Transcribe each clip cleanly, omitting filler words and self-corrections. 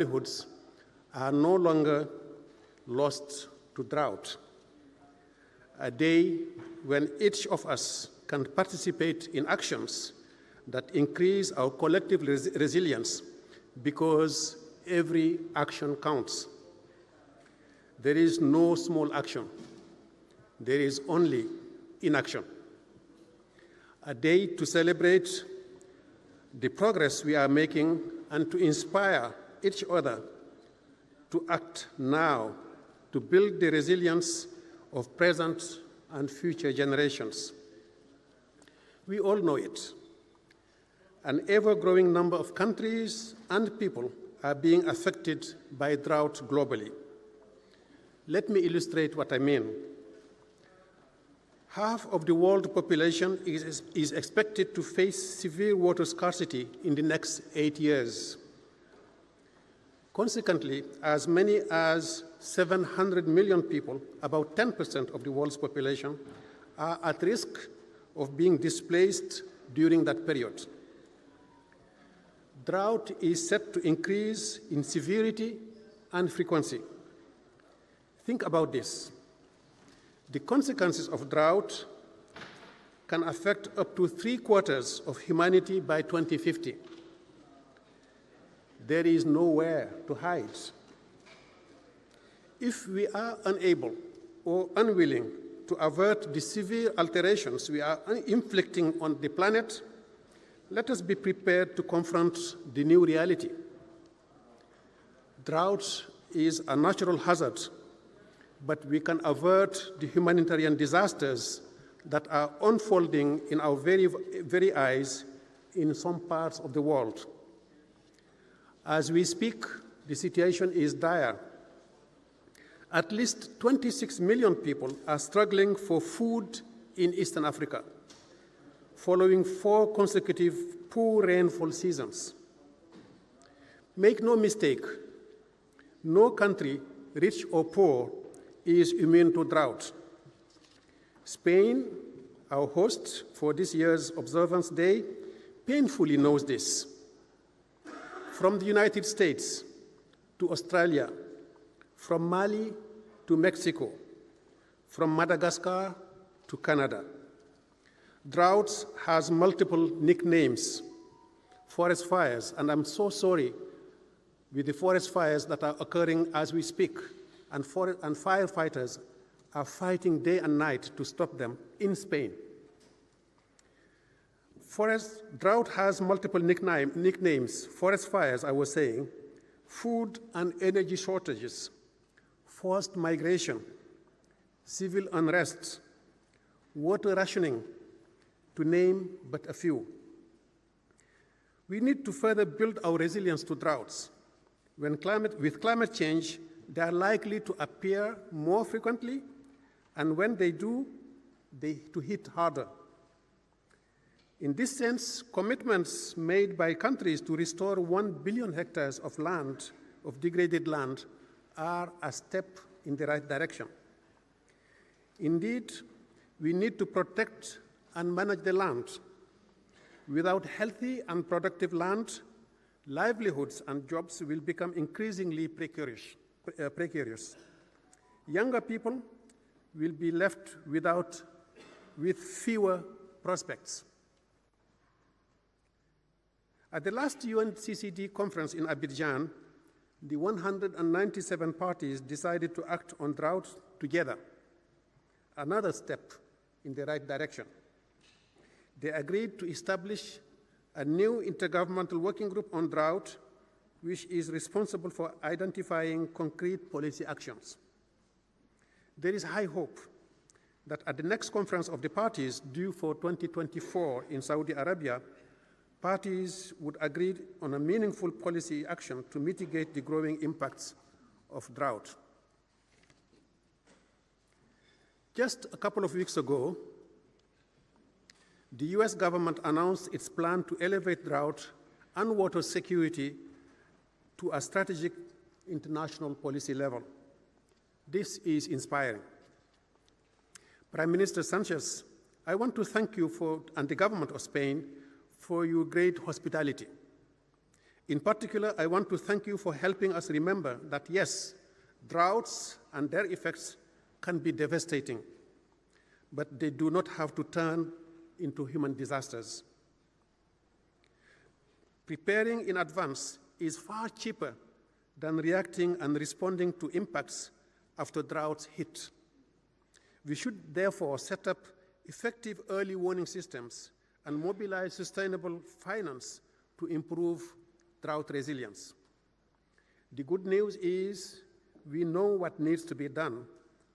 livelihoods are no longer lost to drought. A day when each of us can participate in actions that increase our collective resilience, because every action counts. There is no small action. There is only inaction. A day to celebrate the progress we are making and to inspire each other to act now to build the resilience of present and future generations. We all know it. An ever-growing number of countries and people are being affected by drought globally. Let me illustrate what I mean. Half of the world population is expected to face severe water scarcity in the next 8 years. Consequently, as many as 700 million people, about 10% of the world's population, are at risk of being displaced during that period. Drought is set to increase in severity and frequency. Think about this. The consequences of drought can affect up to 3/4 of humanity by 2050. There is nowhere to hide. If we are unable or unwilling to avert the severe alterations we are inflicting on the planet, let us be prepared to confront the new reality. Drought is a natural hazard, but we can avert the humanitarian disasters that are unfolding in our very eyes in some parts of the world. As we speak, the situation is dire. At least 26 million people are struggling for food in Eastern Africa, following 4 consecutive poor rainfall seasons. Make no mistake, no country, rich or poor, is immune to drought. Spain, our host for this year's Observance Day, painfully knows this. From the United States to Australia, from Mali to Mexico, from Madagascar to Canada. Drought has multiple nicknames. Forest fires, and I'm so sorry with the forest fires that are occurring as we speak, and firefighters are fighting day and night to stop them in Spain. Drought has multiple nicknames. Forest fires, I was saying, food and energy shortages, forced migration, civil unrest, water rationing, to name but a few. We need to further build our resilience to droughts. With climate change, they are likely to appear more frequently, and when they do, to hit harder. In this sense, commitments made by countries to restore 1 billion hectares of land, of degraded land, are a step in the right direction. Indeed, we need to protect and manage the land. Without healthy and productive land, livelihoods and jobs will become increasingly precarious. Younger people will be left with fewer prospects. At the last UNCCD conference in Abidjan, the 197 parties decided to act on drought together, another step in the right direction. They agreed to establish a new intergovernmental working group on drought, which is responsible for identifying concrete policy actions. There is high hope that at the next conference of the parties, due for 2024 in Saudi Arabia, parties would agree on a meaningful policy action to mitigate the growing impacts of drought. Just a couple of weeks ago, the US government announced its plan to elevate drought and water security to a strategic international policy level. This is inspiring. Prime Minister Sanchez, I want to thank you and the government of Spain for your great hospitality. In particular, I want to thank you for helping us remember that, yes, droughts and their effects can be devastating, but they do not have to turn into human disasters. Preparing in advance is far cheaper than reacting and responding to impacts after droughts hit. We should therefore set up effective early warning systems and mobilize sustainable finance to improve drought resilience. The good news is we know what needs to be done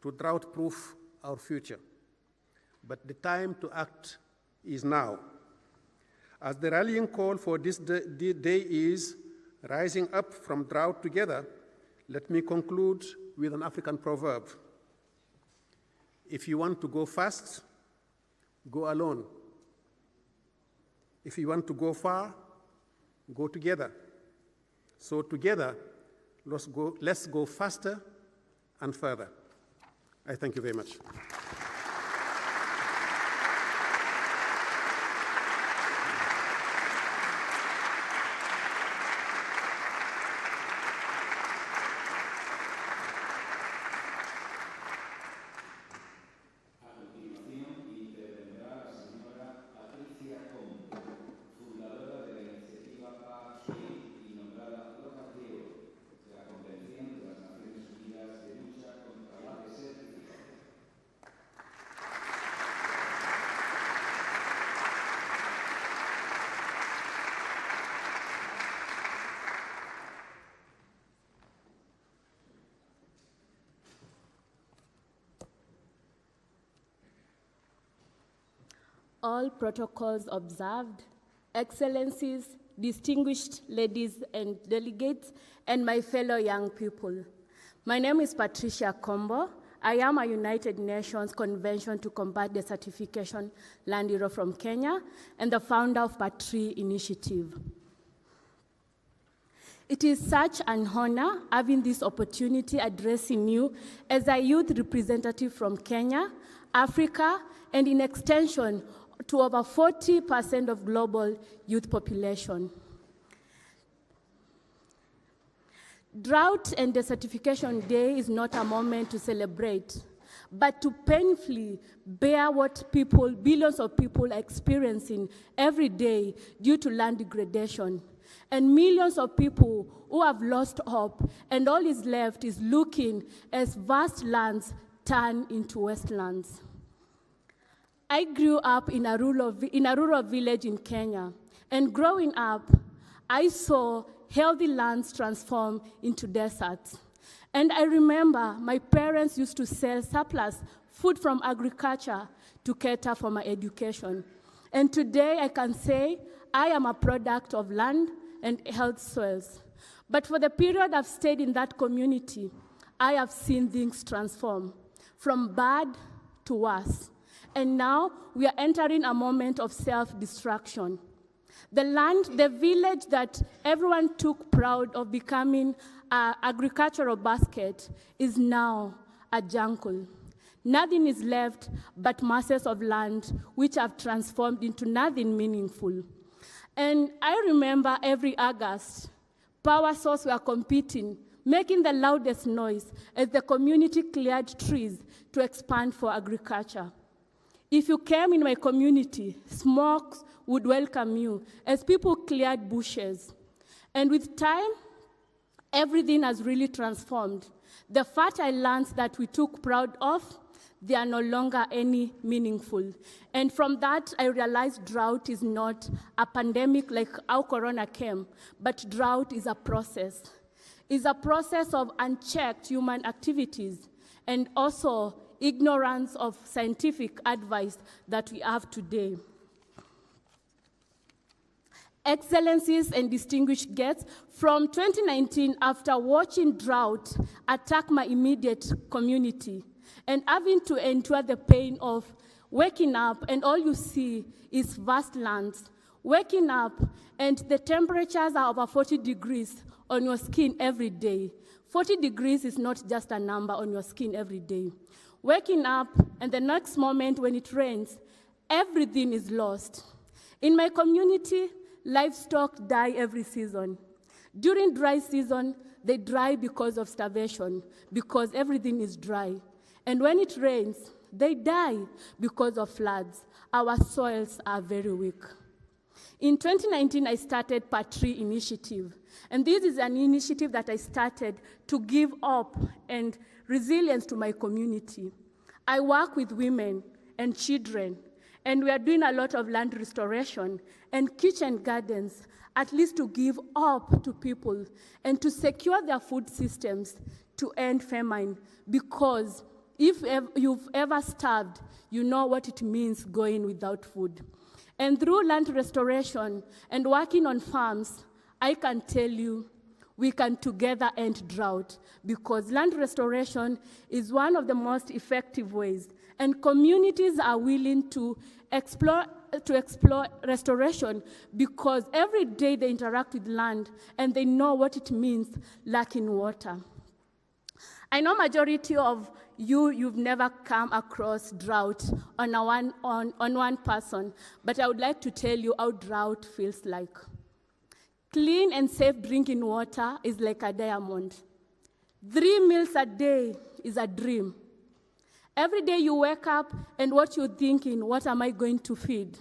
to drought-proof our future, but the time to act is now. As the rallying call for this day is rising up from drought together, let me conclude with an African proverb. If you want to go fast, go alone. If you want to go far, go together. So together, let's go faster and further. I thank you very much. All protocols observed, Excellencies, distinguished ladies and delegates, and my fellow young people. My name is Patricia Kombo. I am a United Nations Convention to Combat Desertification Land Hero from Kenya and the founder of Patri Initiative. It is such an honor having this opportunity addressing you as a youth representative from Kenya, Africa, and in extension to over 40% of global youth population. Drought and Desertification Day is not a moment to celebrate, but to painfully bear what billions of people are experiencing every day due to land degradation. And millions of people who have lost hope, and all is left is looking as vast lands turn into wastelands. I grew up in a rural village in Kenya, and growing up, I saw healthy lands transform into deserts. And I remember my parents used to sell surplus food from agriculture to cater for my education. And today I can say I am a product of land and health soils. But for the period I've stayed in that community, I have seen things transform from bad to worse. And now we are entering a moment of self-destruction. The land, the village that everyone took proud of becoming an agricultural basket is now a jungle. Nothing is left but masses of land which have transformed into nothing meaningful. And I remember every August, power sources were competing, making the loudest noise as the community cleared trees to expand for agriculture. If you came in my community, smokes would welcome you as people cleared bushes. And with time, everything has really transformed. The fertile lands that we took proud of, they are no longer any meaningful. And from that, I realized drought is not a pandemic like how Corona came, but drought is a process. It's a process of unchecked human activities and also ignorance of scientific advice that we have today. Excellencies and distinguished guests, from 2019, after watching drought attack my immediate community and having to endure the pain of waking up and all you see is vast lands, waking up and the temperatures are over 40 degrees on your skin every day. 40 degrees is not just a number on your skin every day. Waking up, and the next moment when it rains, everything is lost. In my community, livestock die every season. During dry season, they die because of starvation, because everything is dry. And when it rains, they die because of floods. Our soils are very weak. In 2019, I started Part 3 initiative. And this is an initiative that I started to give hope and resilience to my community. I work with women and children, and we are doing a lot of land restoration and kitchen gardens, at least to give hope to people and to secure their food systems to end famine. Because if you've ever starved, you know what it means going without food. And through land restoration and working on farms, I can tell you we can together end drought, because land restoration is one of the most effective ways, and communities are willing to explore restoration because every day they interact with land and they know what it means lacking water. I know majority of you've never come across drought on one person, but I would like to tell you how drought feels like. Clean and safe drinking water is like a diamond. 3 meals a day is a dream. Every day you wake up and what you're thinking, what am I going to feed?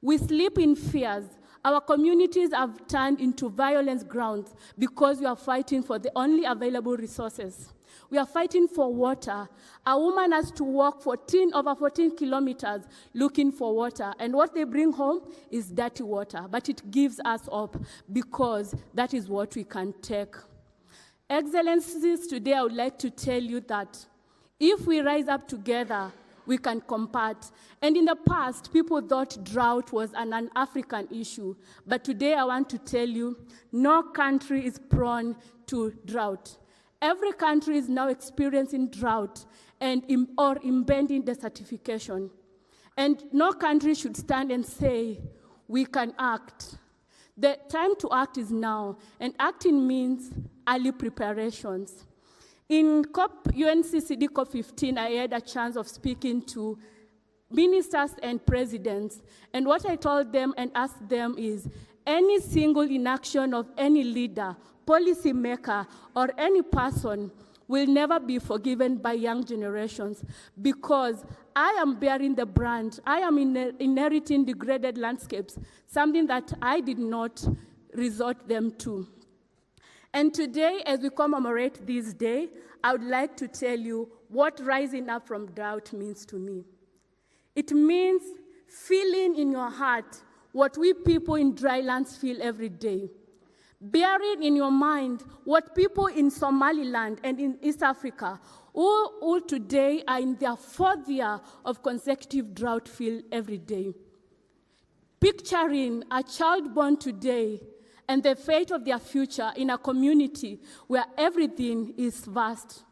We sleep in fears. Our communities have turned into violence grounds because we are fighting for the only available resources. We are fighting for water. A woman has to walk over 14 kilometers looking for water, and what they bring home is dirty water, but it gives us hope because that is what we can take. Excellencies, today I would like to tell you that if we rise up together, we can combat. And in the past, people thought drought was an African issue, but today I want to tell you, no country is prone to drought. Every country is now experiencing drought or impending desertification. And no country should stand and say, we can act. The time to act is now, and acting means early preparations. In UNCCD COP15, I had a chance of speaking to ministers and presidents, and what I told them and asked them is, any single inaction of any leader, policymaker, or any person will never be forgiven by young generations, because I am bearing the brand. I am inheriting degraded landscapes, something that I did not resort them to. And today, as we commemorate this day, I would like to tell you what rising up from drought means to me. It means feeling in your heart what we people in dry lands feel every day. Bearing in your mind what people in Somaliland and in East Africa, who today are in their 4th year of consecutive drought, feel every day. Picturing a child born today and the fate of their future in a community where everything is vast.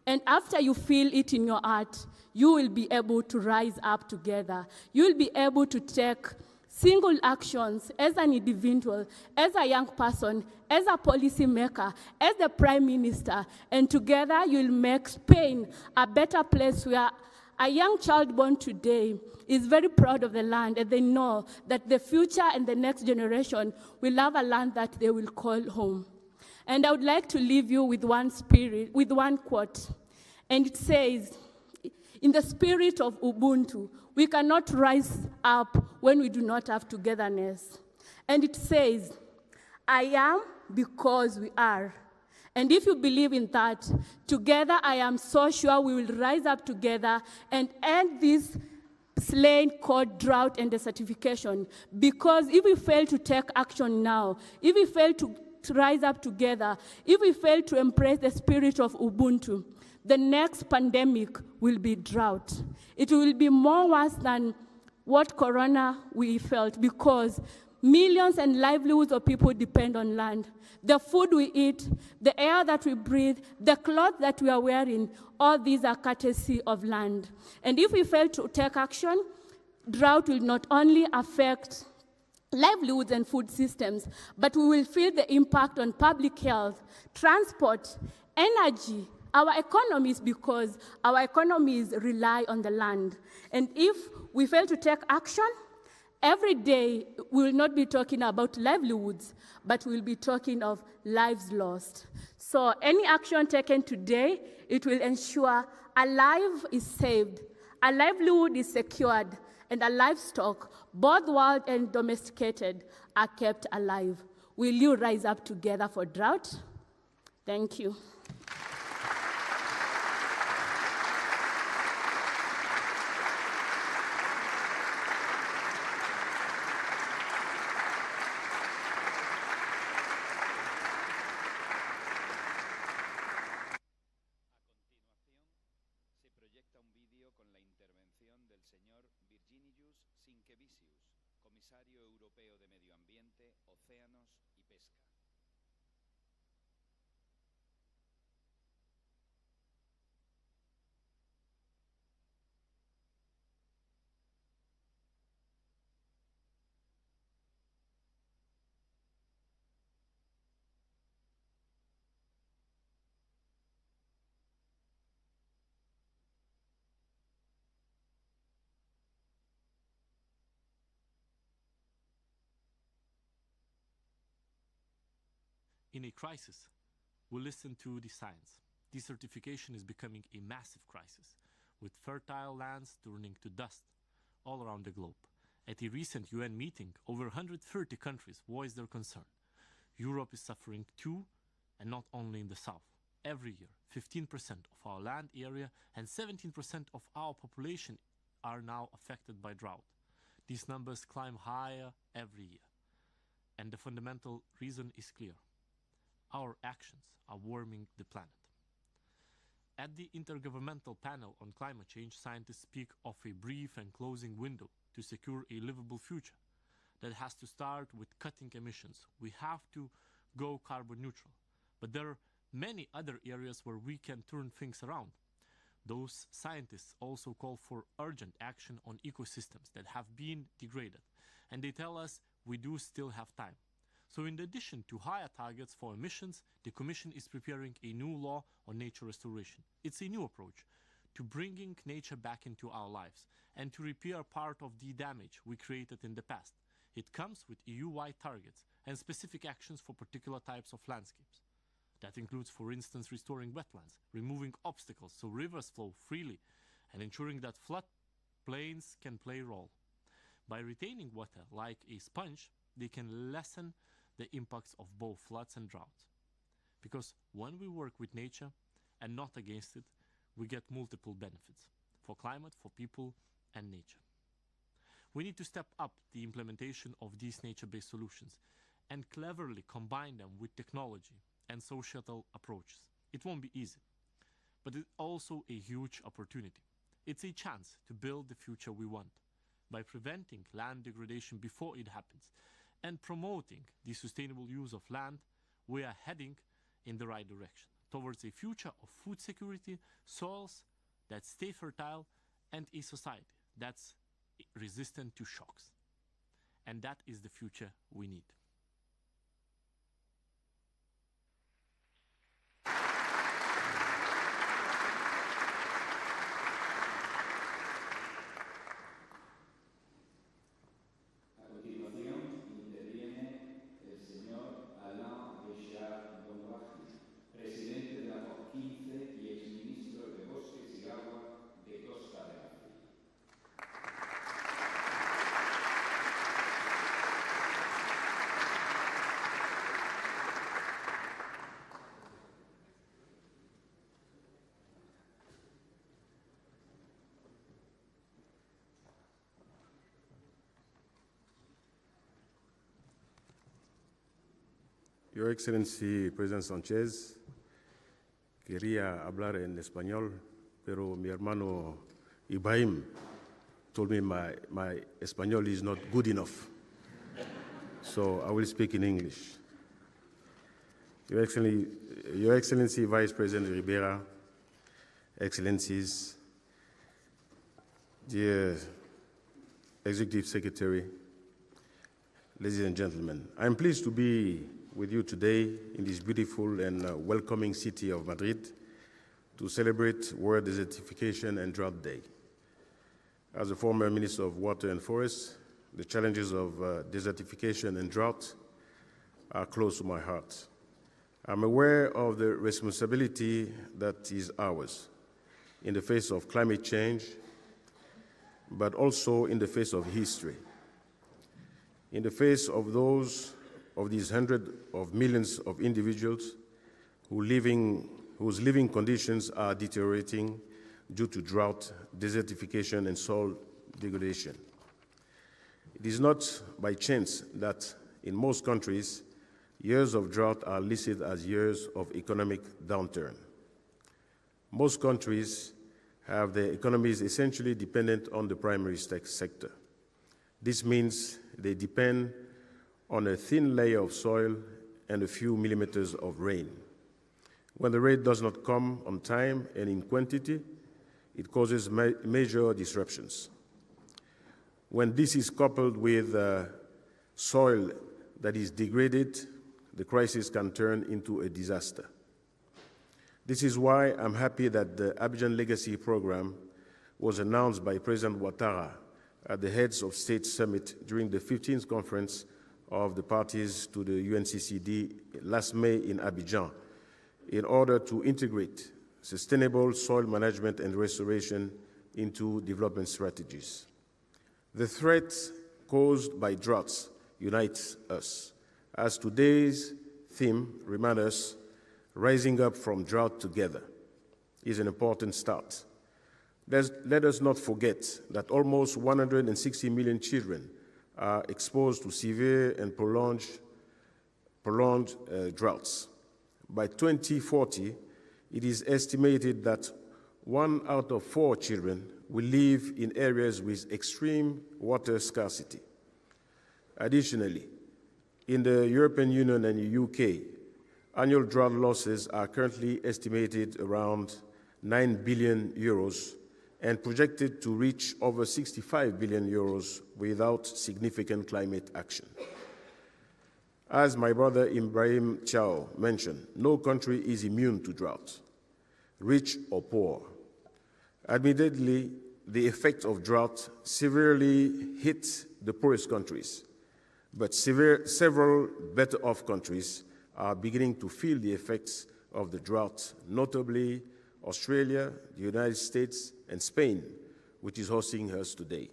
And after you feel it in your heart, you will be able to rise up together. You will be able to take single actions as an individual, as a young person, as a policymaker, as the prime minister, and together you'll make Spain a better place where a young child born today is very proud of the land, and they know that the future and the next generation will have a land that they will call home. And I would like to leave you with one quote, and it says, in the spirit of Ubuntu, we cannot rise up when we do not have togetherness. And it says, I am because we are. And if you believe in that, together I am so sure we will rise up together and end this slaying called drought and desertification. Because if we fail to take action now, if we fail to rise up together, if we fail to embrace the spirit of Ubuntu, the next pandemic will be drought. It will be more worse than what Corona we felt, because millions and livelihoods of people depend on land. The food we eat, the air that we breathe, the clothes that we are wearing, all these are courtesy of land. And if we fail to take action, drought will not only affect livelihoods and food systems, but we will feel the impact on public health, transport, energy, our economies, because our economies rely on the land. And if we fail to take action, Every day, we will not be talking about livelihoods, but we'll be talking of lives lost. So any action taken today, it will ensure a life is saved, a livelihood is secured, and a livestock, both wild and domesticated, are kept alive. Will you rise up together for drought? Thank you. Comisario Europeo de Medio Ambiente, Océanos y Pesca. In a crisis, we listen to the science. Desertification is becoming a massive crisis, with fertile lands turning to dust all around the globe. At a recent UN meeting, over 130 countries voiced their concern. Europe is suffering too, and not only in the south. Every year, 15% of our land area and 17% of our population are now affected by drought. These numbers climb higher every year. And the fundamental reason is clear. Our actions are warming the planet. At the Intergovernmental Panel on Climate Change, scientists speak of a brief and closing window to secure a livable future. That has to start with cutting emissions. We have to go carbon neutral. But there are many other areas where we can turn things around. Those scientists also call for urgent action on ecosystems that have been degraded. And they tell us we do still have time. So in addition to higher targets for emissions, the Commission is preparing a new law on nature restoration. It's a new approach to bringing nature back into our lives and to repair part of the damage we created in the past. It comes with EU-wide targets and specific actions for particular types of landscapes. That includes, for instance, restoring wetlands, removing obstacles so rivers flow freely, and ensuring that floodplains can play a role. By retaining water like a sponge, they can lessen the impacts of both floods and droughts. Because when we work with nature and not against it, we get multiple benefits for climate, for people, and nature. We need to step up the implementation of these nature-based solutions and cleverly combine them with technology and societal approaches. It won't be easy, but it's also a huge opportunity. It's a chance to build the future we want by preventing land degradation before it happens and promoting the sustainable use of land. We are heading in the right direction towards a future of food security, soils that stay fertile, and a society that's resistant to shocks. And that is the future we need. Your Excellency, President Sánchez, quería hablar en español, pero mi hermano Ibrahim told me my español is not good enough. So I will speak in English. Your Excellency, Vice President Rivera, Excellencies, dear Executive Secretary, ladies and gentlemen, I'm pleased to be with you today in this beautiful and welcoming city of Madrid to celebrate World Desertification and Drought Day. As a former Minister of Water and Forests, the challenges of desertification and drought are close to my heart. I'm aware of the responsibility that is ours in the face of climate change, but also in the face of history. In the face of these hundreds of millions of individuals whose living conditions are deteriorating due to drought, desertification, and soil degradation. It is not by chance that in most countries, years of drought are listed as years of economic downturn. Most countries have their economies essentially dependent on the primary sector. This means they depend on a thin layer of soil and a few millimeters of rain. When the rain does not come on time and in quantity, it causes major disruptions. When this is coupled with soil that is degraded, the crisis can turn into a disaster. This is why I'm happy that the Abidjan Legacy Program was announced by President Ouattara at the Heads of State Summit during the 15th conference of the parties to the UNCCD last May in Abidjan, in order to integrate sustainable soil management and restoration into development strategies. The threat caused by droughts unites us. As today's theme reminds us, rising up from drought together is an important start. Let us not forget that almost 160 million children are exposed to severe and prolonged droughts. By 2040, it is estimated that 1 out of 4 children will live in areas with extreme water scarcity. Additionally, in the European Union and the UK, annual drought losses are currently estimated around 9 billion euros and projected to reach over 65 billion euros without significant climate action. As my brother Ibrahim Chao mentioned, no country is immune to drought, rich or poor. Admittedly, the effect of drought severely hit the poorest countries, but several better-off countries are beginning to feel the effects of the drought, notably Australia, the United States, and Spain, which is hosting us today.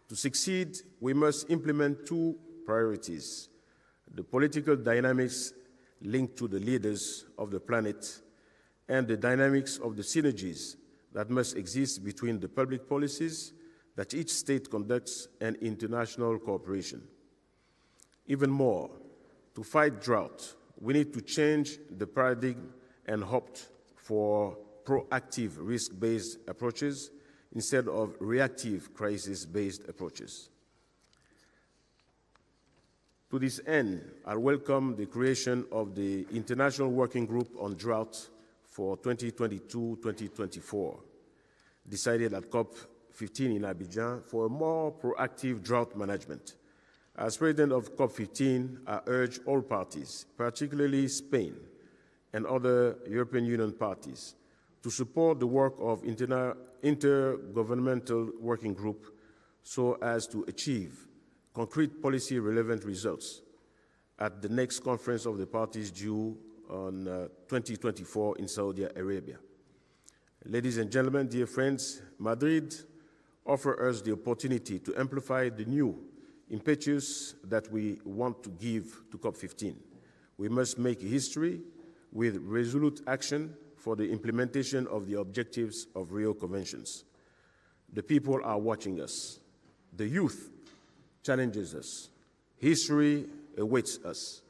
To succeed, we must implement 2 priorities: the political dynamics linked to the leaders of the planet and the dynamics of the synergies that must exist between the public policies that each state conducts and international cooperation. Even more, to fight drought, we need to change the paradigm and opt for proactive risk-based approaches instead of reactive crisis-based approaches. To this end, I welcome the creation of the International Working Group on Drought for 2022-2024, decided at COP15 in Abidjan for a more proactive drought management. As president of COP15, I urge all parties, particularly Spain and other European Union parties, to support the work of intergovernmental working group so as to achieve concrete policy-relevant results at the next conference of the parties due on 2024 in Saudi Arabia. Ladies and gentlemen, dear friends, Madrid offers us the opportunity to amplify the new impetus that we want to give to COP15. We must make history with resolute action for the implementation of the objectives of Rio Conventions. The people are watching us. The youth challenges us. History awaits us.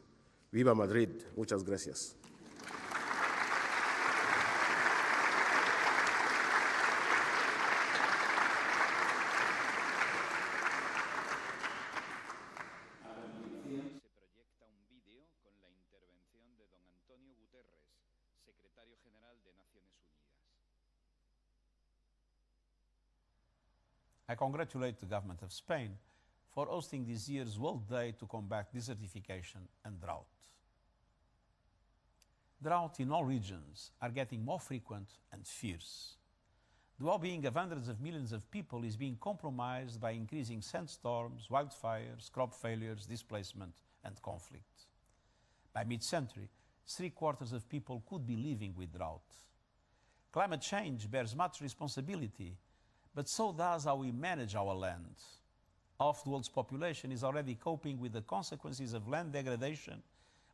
Viva Madrid. Muchas gracias. Se proyecta un vídeo con la intervención de don Antonio Guterres, secretario general de Naciones Unidas. I congratulate the government of Spain for hosting this year's World Day to combat desertification and drought. Drought in all regions are getting more frequent and fierce. The well-being of hundreds of millions of people is being compromised by increasing sandstorms, wildfires, crop failures, displacement, and conflict. By mid-century, 3/4 of people could be living with drought. Climate change bears much responsibility, but so does how we manage our land. Half the world's population is already coping with the consequences of land degradation,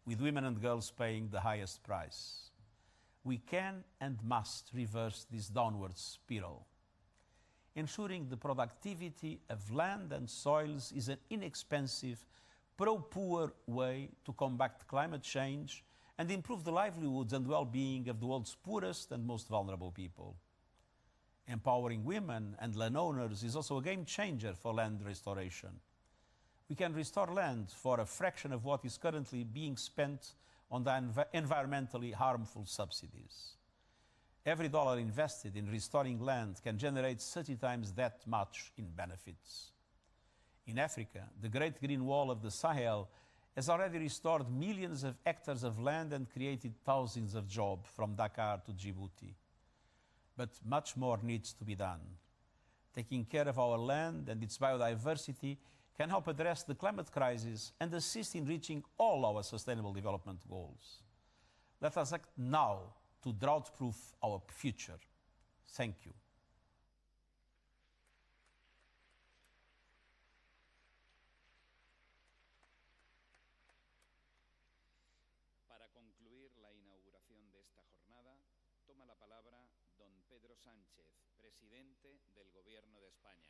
with women and girls paying the highest price. We can and must reverse this downward spiral. Ensuring the productivity of land and soils is an inexpensive, pro-poor way to combat climate change and improve the livelihoods and well-being of the world's poorest and most vulnerable people. Empowering women and landowners is also a game changer for land restoration. We can restore land for a fraction of what is currently being spent on the environmentally harmful subsidies. Every dollar invested in restoring land can generate 30 times that much in benefits. In Africa, the Great Green Wall of the Sahel has already restored millions of hectares of land and created thousands of jobs from Dakar to Djibouti. But much more needs to be done. Taking care of our land and its biodiversity can help address the climate crisis and assist in reaching all our sustainable development goals. Let us act now to drought-proof our future. Thank you. Para concluir la inauguración de esta jornada, toma la palabra don Pedro Sánchez, presidente del Gobierno de España.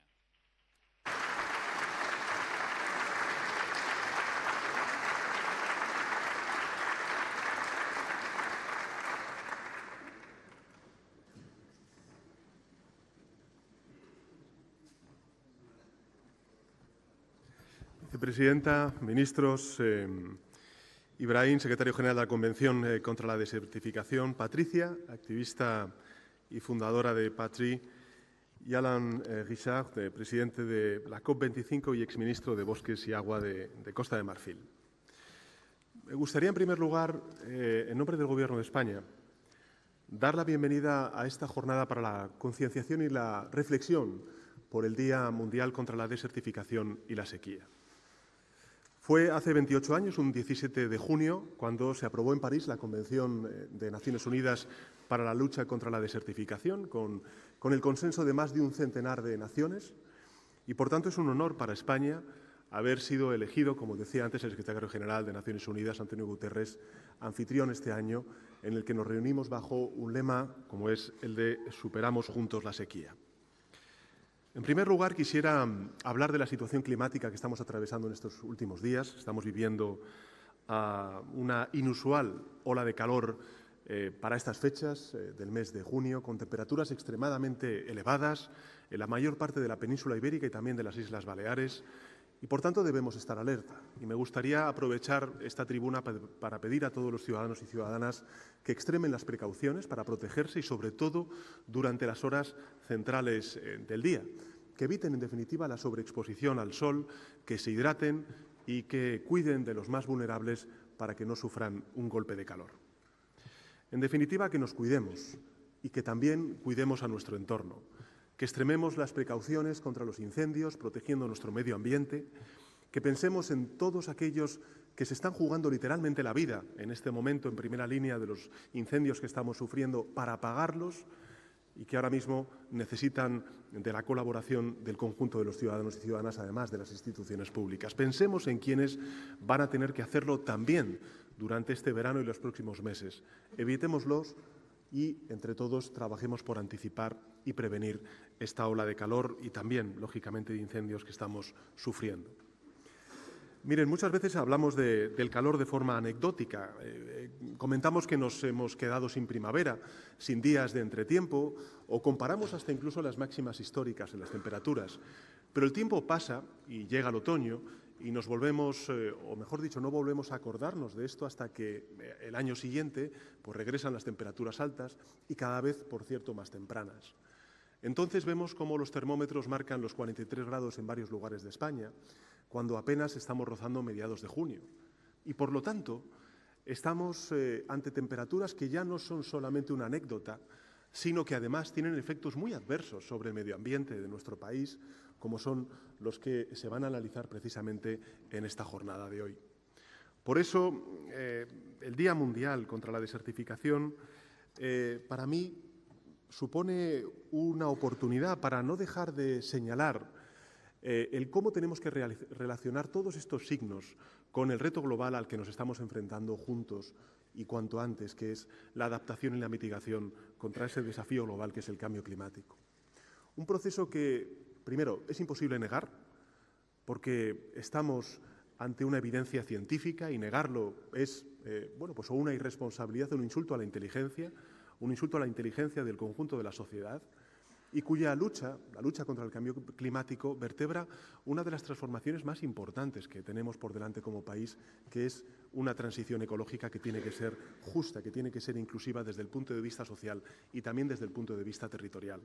Vicepresidenta, ministros, Ibrahim, secretario general de la Convención contra la Desertificación, Patricia, activista y fundadora de Patri, y Alan Richard, presidente de la COP25 y exministro de Bosques y Agua de Costa de Marfil. Me gustaría, en primer lugar, en nombre del Gobierno de España, dar la bienvenida a esta jornada para la concienciación y la reflexión por el Día Mundial contra la Desertificación y la Sequía. Fue hace 28 años, un 17 de junio, cuando se aprobó en París la Convención de Naciones Unidas para la lucha contra la desertificación, con el consenso de más de un centenar de naciones. Y, por tanto, es un honor para España haber sido elegido, como decía antes el secretario general de Naciones Unidas, Antonio Guterres, anfitrión este año, en el que nos reunimos bajo un lema como es el de «Superamos juntos la sequía». En primer lugar, quisiera hablar de la situación climática que estamos atravesando en estos últimos días. Estamos viviendo una inusual ola de calor para estas fechas del mes de junio, con temperaturas extremadamente elevadas en la mayor parte de la península ibérica y también de las Islas Baleares, y por tanto debemos estar alerta. Y me gustaría aprovechar esta tribuna para pedir a todos los ciudadanos y ciudadanas que extremen las precauciones para protegerse y, sobre todo, durante las horas centrales del día. Que eviten, en definitiva, la sobreexposición al sol, que se hidraten y que cuiden de los más vulnerables para que no sufran un golpe de calor. En definitiva, que nos cuidemos y que también cuidemos a nuestro entorno, que extrememos las precauciones contra los incendios, protegiendo nuestro medio ambiente, que pensemos en todos aquellos que se están jugando literalmente la vida en este momento en primera línea de los incendios que estamos sufriendo para apagarlos y que ahora mismo necesitan de la colaboración del conjunto de los ciudadanos y ciudadanas, además de las instituciones públicas. Pensemos en quienes van a tener que hacerlo también durante este verano y los próximos meses. Evitémoslos y, entre todos, trabajemos por anticipar y prevenir esta ola de calor y también, lógicamente, de incendios que estamos sufriendo. Miren, muchas veces hablamos del calor de forma anecdótica. Comentamos que nos hemos quedado sin primavera, sin días de entretiempo, o comparamos hasta incluso las máximas históricas en las temperaturas. Pero el tiempo pasa y llega el otoño y nos volvemos, o mejor dicho, no volvemos a acordarnos de esto hasta que el año siguiente pues regresan las temperaturas altas y cada vez, por cierto, más tempranas. Entonces vemos cómo los termómetros marcan los 43 grados en varios lugares de España, cuando apenas estamos rozando mediados de junio. Y, por lo tanto, estamos ante temperaturas que ya no son solamente una anécdota, sino que además tienen efectos muy adversos sobre el medio ambiente de nuestro país, como son los que se van a analizar precisamente en esta jornada de hoy. Por eso, el Día Mundial contra la Desertificación, para mí, supone una oportunidad para no dejar de señalar el cómo tenemos que relacionar todos estos signos con el reto global al que nos estamos enfrentando juntos y cuanto antes, que es la adaptación y la mitigación contra ese desafío global que es el cambio climático. Un proceso que, primero, es imposible negar, porque estamos ante una evidencia científica y negarlo es pues, o una irresponsabilidad o un insulto a la inteligencia del conjunto de la sociedad, y cuya lucha, la lucha contra el cambio climático, vertebra una de las transformaciones más importantes que tenemos por delante como país, que es una transición ecológica que tiene que ser justa, que tiene que ser inclusiva desde el punto de vista social y también desde el punto de vista territorial.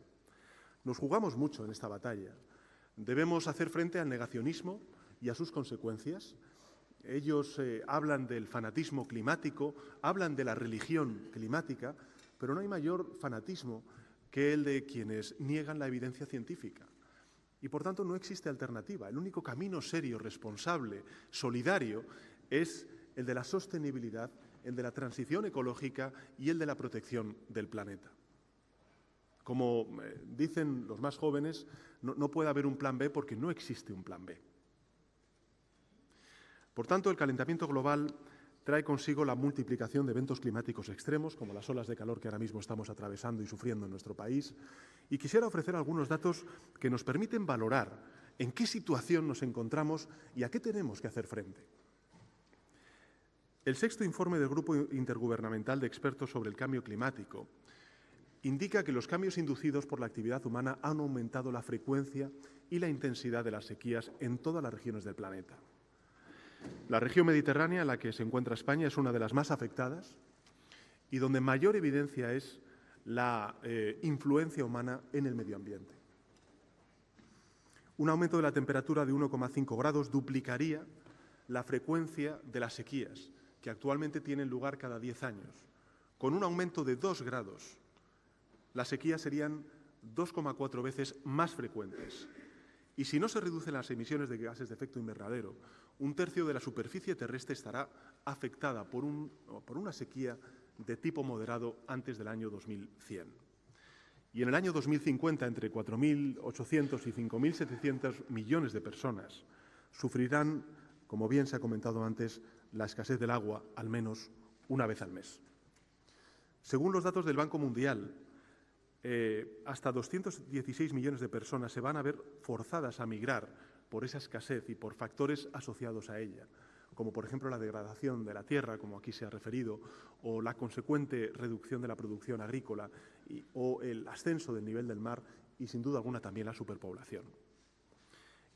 Nos jugamos mucho en esta batalla. Debemos hacer frente al negacionismo y a sus consecuencias. Ellos hablan del fanatismo climático, hablan de la religión climática, pero no hay mayor fanatismo que el de quienes niegan la evidencia científica. Y, por tanto, no existe alternativa. El único camino serio, responsable, solidario, es el de la sostenibilidad, el de la transición ecológica y el de la protección del planeta. Como dicen los más jóvenes, no puede haber un plan B porque no existe un plan B. Por tanto, el calentamiento global trae consigo la multiplicación de eventos climáticos extremos, como las olas de calor que ahora mismo estamos atravesando y sufriendo en nuestro país, y quisiera ofrecer algunos datos que nos permiten valorar en qué situación nos encontramos y a qué tenemos que hacer frente. El sexto informe del Grupo Intergubernamental de Expertos sobre el Cambio Climático indica que los cambios inducidos por la actividad humana han aumentado la frecuencia y la intensidad de las sequías en todas las regiones del planeta. La región mediterránea, en la que se encuentra España, es una de las más afectadas y donde mayor evidencia es la influencia humana en el medio ambiente. Un aumento de la temperatura de 1,5 grados duplicaría la frecuencia de las sequías, que actualmente tienen lugar cada 10 años. Con un aumento de 2 grados, las sequías serían 2,4 veces más frecuentes. Y si no se reducen las emisiones de gases de efecto invernadero, un tercio de la superficie terrestre estará afectada por una sequía de tipo moderado antes del año 2100. Y en el año 2050, entre 4.800 y 5.700 millones de personas sufrirán, como bien se ha comentado antes, la escasez del agua al menos una vez al mes. Según los datos del Banco Mundial, hasta 216 millones de personas se van a ver forzadas a migrar por esa escasez y por factores asociados a ella, como por ejemplo la degradación de la tierra, como aquí se ha referido, o la consecuente reducción de la producción agrícola o el ascenso del nivel del mar y, sin duda alguna, también la superpoblación.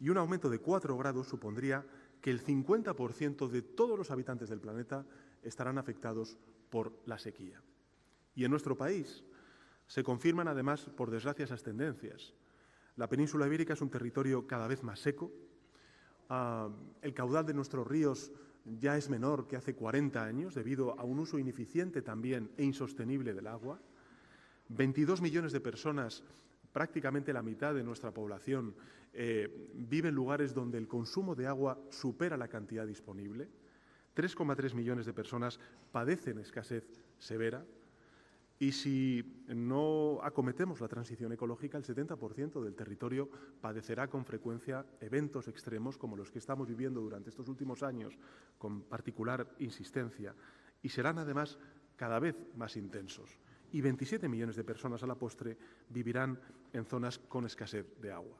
Y un aumento de 4 grados supondría que el 50% de todos los habitantes del planeta estarán afectados por la sequía. Y en nuestro país se confirman, además, por desgracia, esas tendencias. La península ibérica es un territorio cada vez más seco. El caudal de nuestros ríos ya es menor que hace 40 años, debido a un uso ineficiente también e insostenible del agua. 22 millones de personas, prácticamente la mitad de nuestra población, vive en lugares donde el consumo de agua supera la cantidad disponible. 3,3 millones de personas padecen escasez severa. Y si no acometemos la transición ecológica, el 70% del territorio padecerá con frecuencia eventos extremos como los que estamos viviendo durante estos últimos años, con particular insistencia, y serán además cada vez más intensos. Y 27 millones de personas a la postre vivirán en zonas con escasez de agua.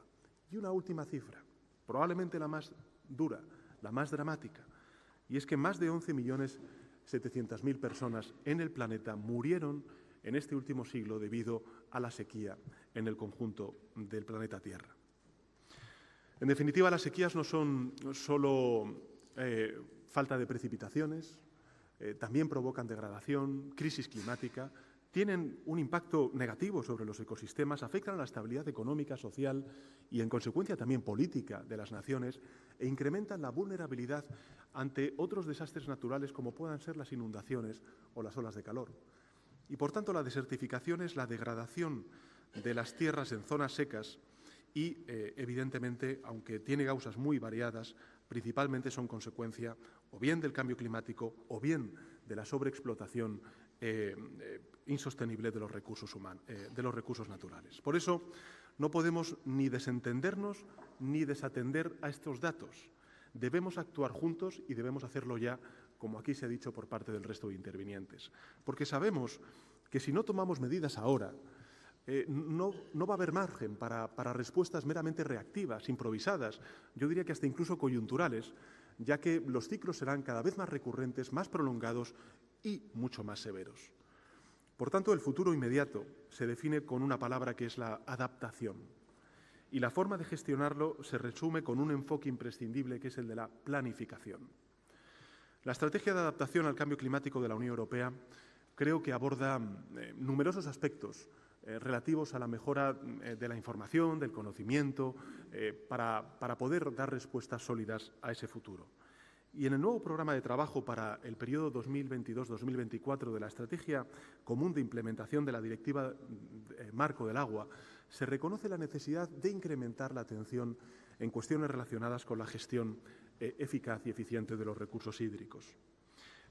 Y una última cifra, probablemente la más dura, la más dramática, y es que más de 11.700.000 personas en el planeta murieron en este último siglo debido a la sequía en el conjunto del planeta Tierra. En definitiva, las sequías no son solo falta de precipitaciones, también provocan degradación, crisis climática, tienen un impacto negativo sobre los ecosistemas, afectan a la estabilidad económica, social y, en consecuencia, también política de las naciones e incrementan la vulnerabilidad ante otros desastres naturales como puedan ser las inundaciones o las olas de calor. Y, por tanto, la desertificación es la degradación de las tierras en zonas secas y, evidentemente, aunque tiene causas muy variadas, principalmente son consecuencia o bien del cambio climático o bien de la sobreexplotación insostenible de los recursos naturales. Por eso, no podemos ni desentendernos ni desatender a estos datos. Debemos actuar juntos y debemos hacerlo ya, como aquí se ha dicho por parte del resto de intervinientes. Porque sabemos que si no tomamos medidas ahora, no va a haber margen para respuestas meramente reactivas, improvisadas, yo diría que hasta incluso coyunturales, ya que los ciclos serán cada vez más recurrentes, más prolongados y mucho más severos. Por tanto, el futuro inmediato se define con una palabra que es la adaptación. Y la forma de gestionarlo se resume con un enfoque imprescindible que es el de la planificación. La estrategia de adaptación al cambio climático de la Unión Europea creo que aborda numerosos aspectos relativos a la mejora de la información, del conocimiento, para poder dar respuestas sólidas a ese futuro. Y en el nuevo programa de trabajo para el periodo 2022-2024 de la Estrategia Común de Implementación de la Directiva Marco del Agua, se reconoce la necesidad de incrementar la atención en cuestiones relacionadas con la gestión eficaz y eficiente de los recursos hídricos.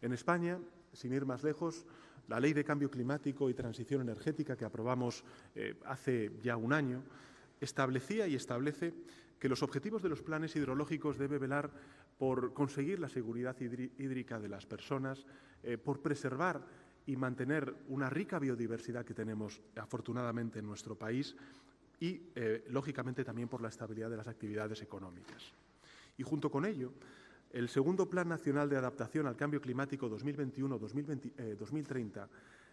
En España, sin ir más lejos, la Ley de Cambio Climático y Transición Energética que aprobamos hace ya un año establecía y establece que los objetivos de los planes hidrológicos deben velar por conseguir la seguridad hídrica de las personas, por preservar y mantener una rica biodiversidad que tenemos afortunadamente en nuestro país y, lógicamente, también por la estabilidad de las actividades económicas. Y junto con ello, el segundo Plan Nacional de Adaptación al Cambio Climático 2021-2030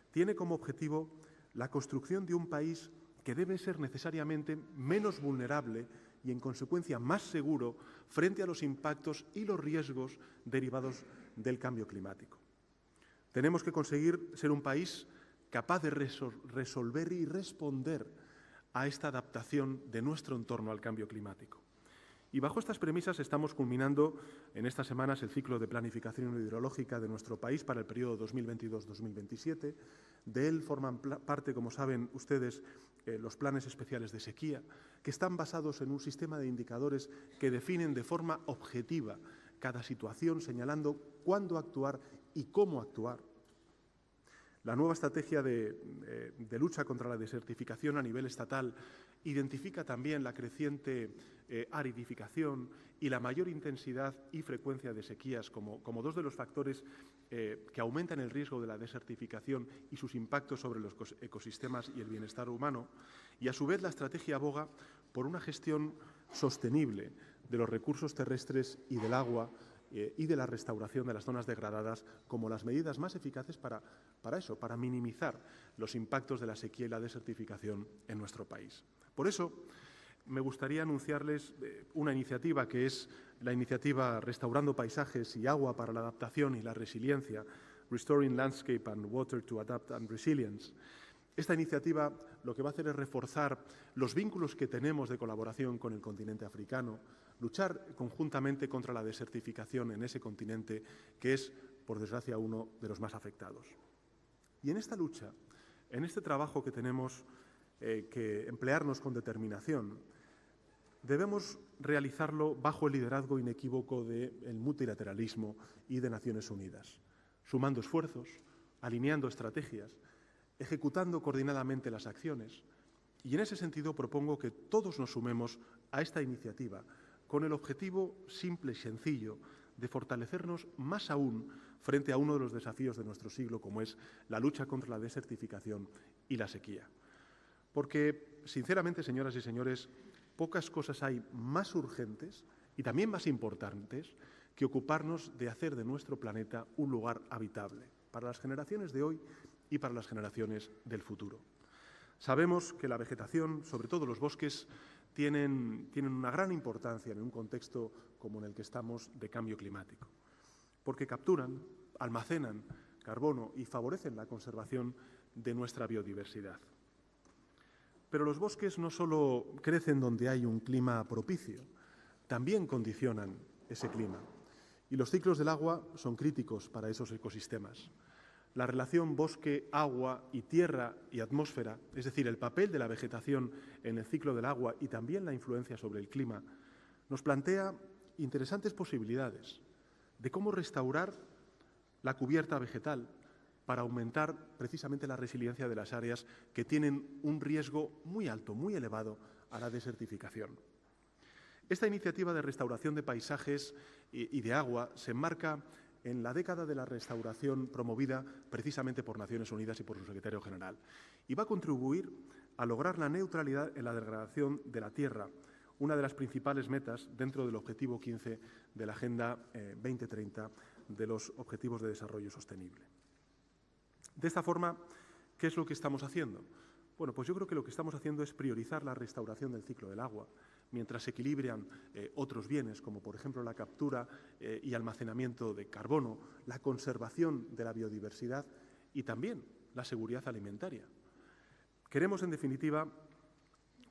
tiene como objetivo la construcción de un país que debe ser necesariamente menos vulnerable y, en consecuencia, más seguro frente a los impactos y los riesgos derivados del cambio climático. Tenemos que conseguir ser un país capaz de resolver y responder a esta adaptación de nuestro entorno al cambio climático. Y bajo estas premisas estamos culminando en estas semanas el ciclo de planificación hidrológica de nuestro país para el periodo 2022-2027. De él forman parte, como saben ustedes, los planes especiales de sequía, que están basados en un sistema de indicadores que definen de forma objetiva cada situación, señalando cuándo actuar y cómo actuar. La nueva estrategia de lucha contra la desertificación a nivel estatal identifica también la creciente aridificación y la mayor intensidad y frecuencia de sequías como dos de los factores que aumentan el riesgo de la desertificación y sus impactos sobre los ecosistemas y el bienestar humano. Y, a su vez, la estrategia aboga por una gestión sostenible de los recursos terrestres y del agua y de la restauración de las zonas degradadas como las medidas más eficaces para minimizar los impactos de la sequía y la desertificación en nuestro país. Por eso, me gustaría anunciarles una iniciativa que es la iniciativa Restaurando Paisajes y Agua para la Adaptación y la Resiliencia, Restoring Landscape and Water to Adapt and Resilience. Esta iniciativa lo que va a hacer es reforzar los vínculos que tenemos de colaboración con el continente africano, luchar conjuntamente contra la desertificación en ese continente que es, por desgracia, uno de los más afectados. Y en esta lucha, en este trabajo que tenemos que emplearnos con determinación, debemos realizarlo bajo el liderazgo inequívoco del multilateralismo y de Naciones Unidas, sumando esfuerzos, alineando estrategias, ejecutando coordinadamente las acciones. Y en ese sentido propongo que todos nos sumemos a esta iniciativa con el objetivo simple y sencillo de fortalecernos más aún frente a uno de los desafíos de nuestro siglo, como es la lucha contra la desertificación y la sequía. Porque, sinceramente, señoras y señores, pocas cosas hay más urgentes y también más importantes que ocuparnos de hacer de nuestro planeta un lugar habitable para las generaciones de hoy y para las generaciones del futuro. Sabemos que la vegetación, sobre todo los bosques, tienen una gran importancia en un contexto como en el que estamos de cambio climático, porque capturan, almacenan carbono y favorecen la conservación de nuestra biodiversidad. Pero los bosques no solo crecen donde hay un clima propicio, también condicionan ese clima. Y los ciclos del agua son críticos para esos ecosistemas. la relación bosque, agua y tierra y atmósfera, es decir, el papel de la vegetación en el ciclo del agua y también la influencia sobre el clima, nos plantea interesantes posibilidades de cómo restaurar la cubierta vegetal para aumentar precisamente la resiliencia de las áreas que tienen un riesgo muy alto, muy elevado a la desertificación. Esta iniciativa de restauración de paisajes y de agua se enmarca en la década de la restauración promovida precisamente por Naciones Unidas y por su secretario general, y va a contribuir a lograr la neutralidad en la degradación de la tierra, una de las principales metas dentro del objetivo 15 de la Agenda 2030 de los Objetivos de Desarrollo Sostenible. De esta forma, ¿qué es lo que estamos haciendo? Bueno, pues yo creo que lo que estamos haciendo es priorizar la restauración del ciclo del agua, mientras se equilibran otros bienes, como por ejemplo la captura y almacenamiento de carbono, la conservación de la biodiversidad y también la seguridad alimentaria. Queremos, en definitiva,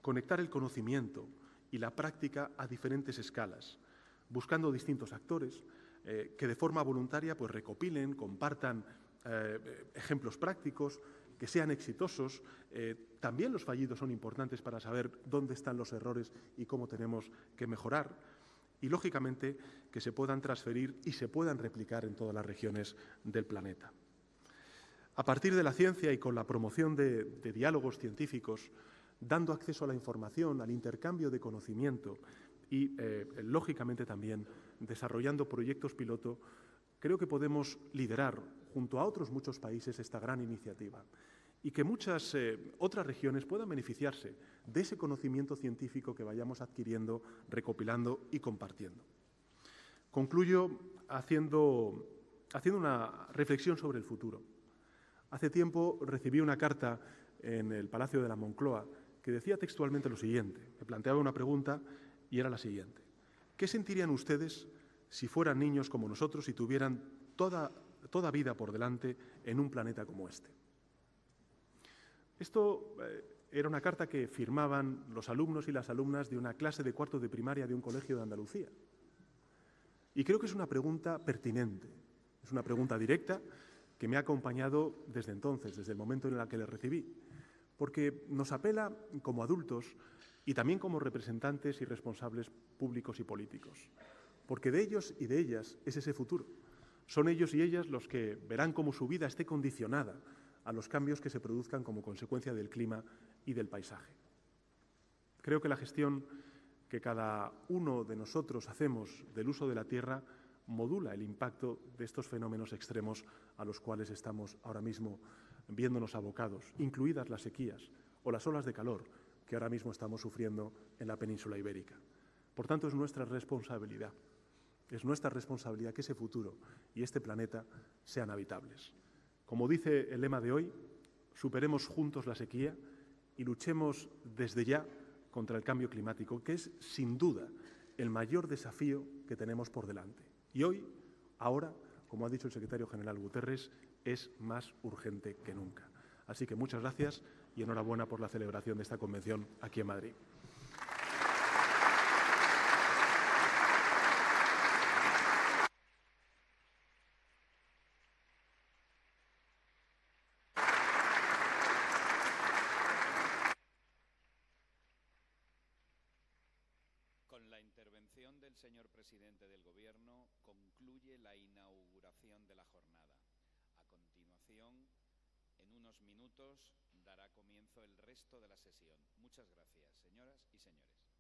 conectar el conocimiento y la práctica a diferentes escalas, buscando distintos actores que de forma voluntaria pues, recopilen, compartan ejemplos prácticos, que sean exitosos. También los fallidos son importantes para saber dónde están los errores y cómo tenemos que mejorar. Y, lógicamente, que se puedan transferir y se puedan replicar en todas las regiones del planeta. A partir de la ciencia y con la promoción de diálogos científicos, dando acceso a la información, al intercambio de conocimiento y, lógicamente, también desarrollando proyectos piloto, creo que podemos liderar, junto a otros muchos países, esta gran iniciativa y que muchas otras regiones puedan beneficiarse de ese conocimiento científico que vayamos adquiriendo, recopilando y compartiendo. Concluyo haciendo una reflexión sobre el futuro. Hace tiempo recibí una carta en el Palacio de la Moncloa que decía textualmente lo siguiente. Me planteaba una pregunta y era la siguiente. ¿Qué sentirían ustedes si fueran niños como nosotros y tuvieran toda vida por delante en un planeta como este? Esto era una carta que firmaban los alumnos y las alumnas de una clase de cuarto de primaria de un colegio de Andalucía. Y creo que es una pregunta pertinente, es una pregunta directa que me ha acompañado desde entonces, desde el momento en el que la recibí, porque nos apela como adultos y también como representantes y responsables públicos y políticos, porque de ellos y de ellas es ese futuro. Son ellos y ellas los que verán cómo su vida esté condicionada a los cambios que se produzcan como consecuencia del clima y del paisaje. Creo que la gestión que cada uno de nosotros hacemos del uso de la tierra modula el impacto de estos fenómenos extremos a los cuales estamos ahora mismo viéndonos abocados, incluidas las sequías o las olas de calor que ahora mismo estamos sufriendo en la península ibérica. Por tanto, es nuestra responsabilidad que ese futuro y este planeta sean habitables. Como dice el lema de hoy, superemos juntos la sequía y luchemos desde ya contra el cambio climático, que es, sin duda, el mayor desafío que tenemos por delante. Y hoy, ahora, como ha dicho el secretario general Guterres, es más urgente que nunca. Así que muchas gracias y enhorabuena por la celebración de esta convención aquí en Madrid. Con la intervención del señor presidente del Gobierno concluye la inauguración de la jornada. A continuación, en unos minutos, dará comienzo el resto de la sesión. Muchas gracias, señoras y señores.